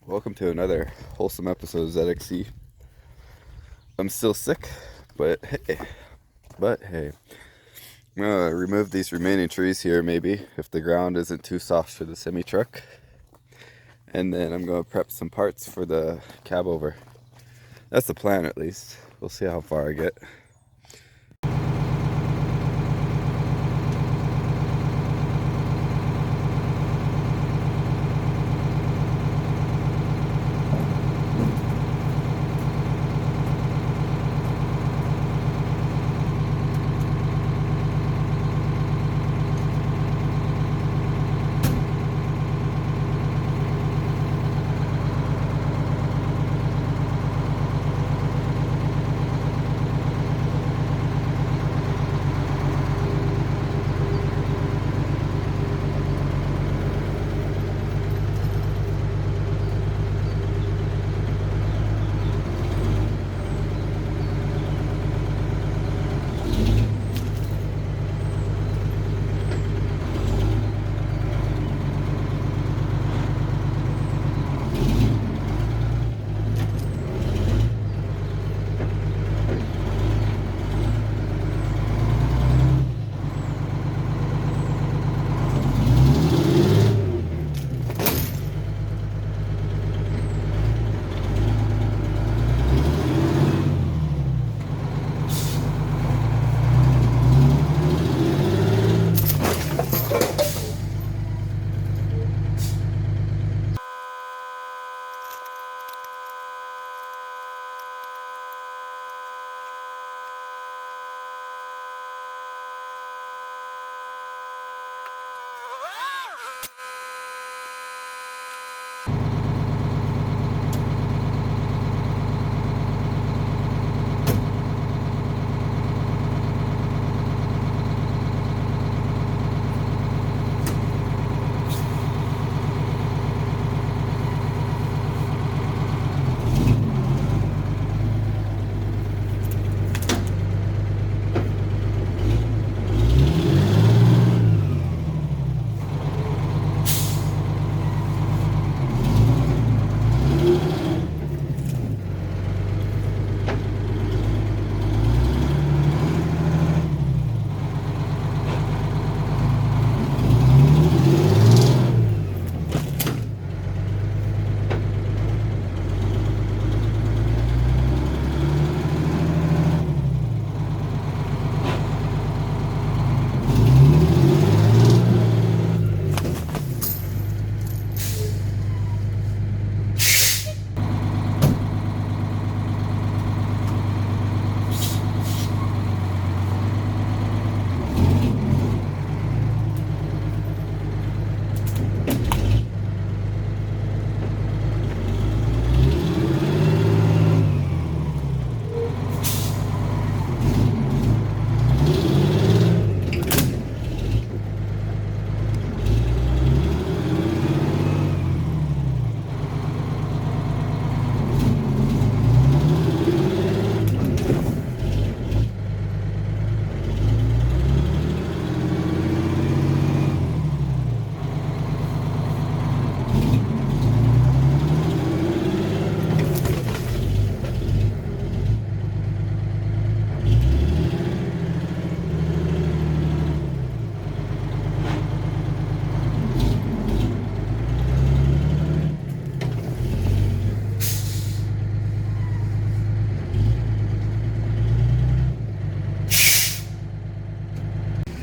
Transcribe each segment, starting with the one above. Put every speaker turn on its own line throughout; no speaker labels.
Welcome to another wholesome episode of ZXC. I'm still sick, but hey, I'm gonna remove these remaining trees here maybe if the ground isn't too soft for the semi truck, and then I'm gonna prep some parts for the cab over. That's the plan, at least. We'll see how far I get.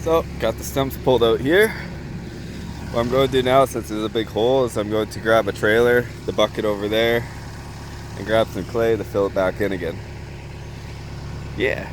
So, got the stumps pulled out here. What I'm going to do now, since there's a big hole, is I'm going to grab a trailer, the bucket over there, and grab some clay to fill it back in again. Yeah.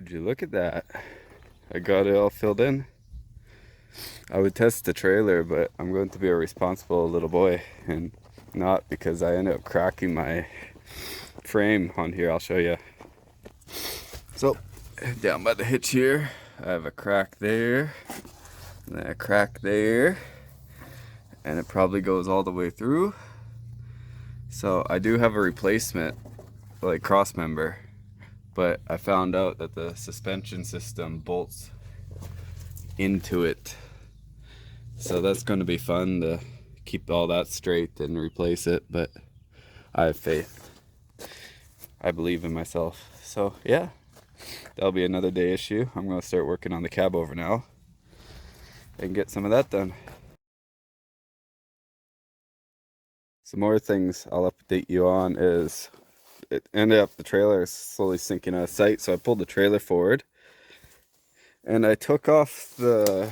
Would you look at that? I got it all filled in. I would test the trailer, but I'm going to be a responsible little boy and not, because I ended up cracking my frame on here. I'll show you. So down by the hitch here, I have a crack there, and then a crack there, and it probably goes all the way through. So I do have a replacement, like, cross member, but I found out that the suspension system bolts into it. So that's going to be fun to keep all that straight and replace it, but I have faith. I believe in myself. So yeah, that'll be another day issue. I'm going to start working on the cab over now and get some of that done. Some more things I'll update you on is it ended up the trailer is slowly sinking out of sight, so I pulled the trailer forward and I took off the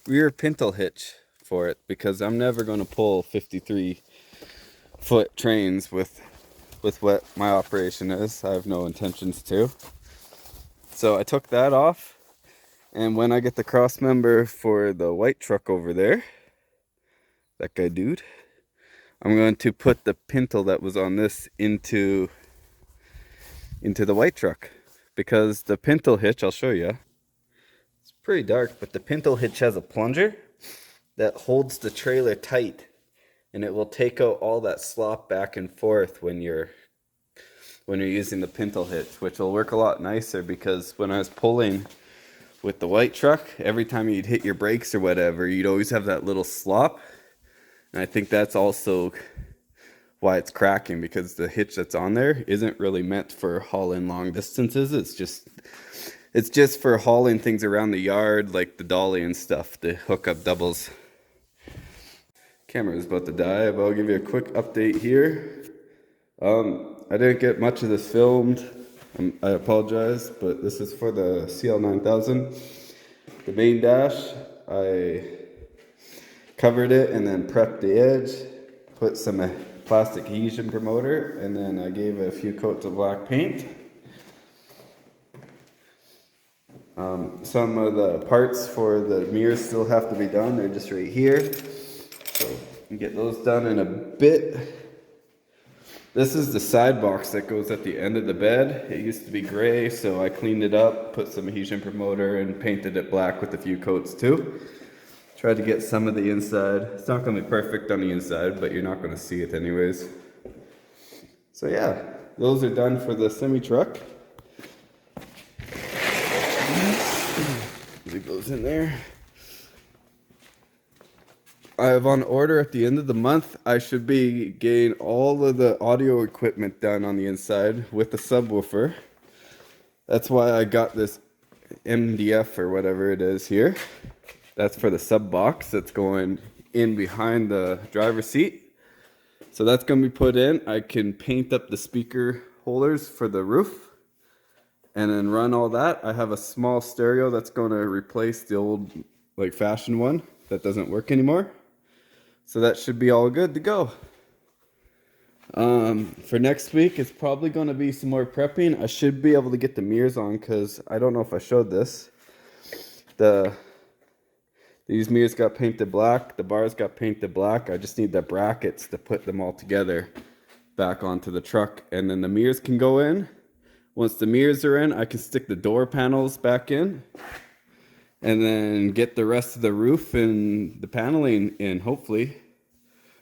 rear pintle hitch for it, because I'm never going to pull 53-foot trains with what my operation is. I have no intentions to. So I took that off, and when I get the cross member for the white truck over there, that guy dude, I'm going to put the pintle that was on this into the white truck, because the pintle hitch, I'll show you, it's pretty dark, but the pintle hitch has a plunger that holds the trailer tight, and it will take out all that slop back and forth when you're using the pintle hitch, which will work a lot nicer, because when I was pulling with the white truck, every time you'd hit your brakes or whatever, you'd always have that little slop. And I think that's also why it's cracking, because the hitch that's on there isn't really meant for hauling long distances. It's just for hauling things around the yard, like the dolly and stuff, the hookup doubles. Camera is about to die, but I'll give you a quick update here. I didn't get much of this filmed. I apologize, but this is for the CL9000. The main dash, I covered it and then prepped the edge, put some plastic adhesion promoter, and then I gave it a few coats of black paint. Some of the parts for the mirrors still have to be done. They're just right here. So you can get those done in a bit. This is the side box that goes at the end of the bed. It used to be gray, so I cleaned it up, put some adhesion promoter, and painted it black with a few coats too. Tried to get some of the inside. It's not going to be perfect on the inside, but you're not going to see it anyways. So yeah, those are done for the semi-truck. Leave those in there. I have on order at the end of the month. I should be getting all of the audio equipment done on the inside with the subwoofer. That's why I got this MDF or whatever it is here. That's for the sub box that's going in behind the driver's seat. So that's going to be put in. I can paint up the speaker holders for the roof and then run all that. I have a small stereo that's going to replace the old, like, fashion one that doesn't work anymore. So that should be all good to go. For next week, it's probably going to be some more prepping. I should be able to get the mirrors on, because I don't know if I showed this. These mirrors got painted black. The bars got painted black. I just need the brackets to put them all together back onto the truck. And then the mirrors can go in. Once the mirrors are in, I can stick the door panels back in. And then get the rest of the roof and the paneling in, hopefully.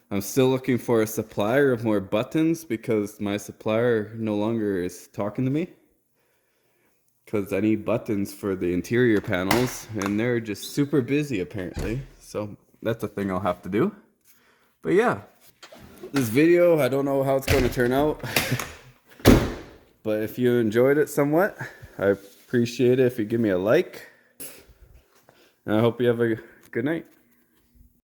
I'm still looking for a supplier of more buttons, because my supplier no longer is talking to me. Because I need buttons for the interior panels, and they're just super busy apparently. So that's a thing I'll have to do. But yeah, this video, I don't know how it's going to turn out. But if you enjoyed it somewhat, I appreciate it if you give me a like. And I hope you have a good night.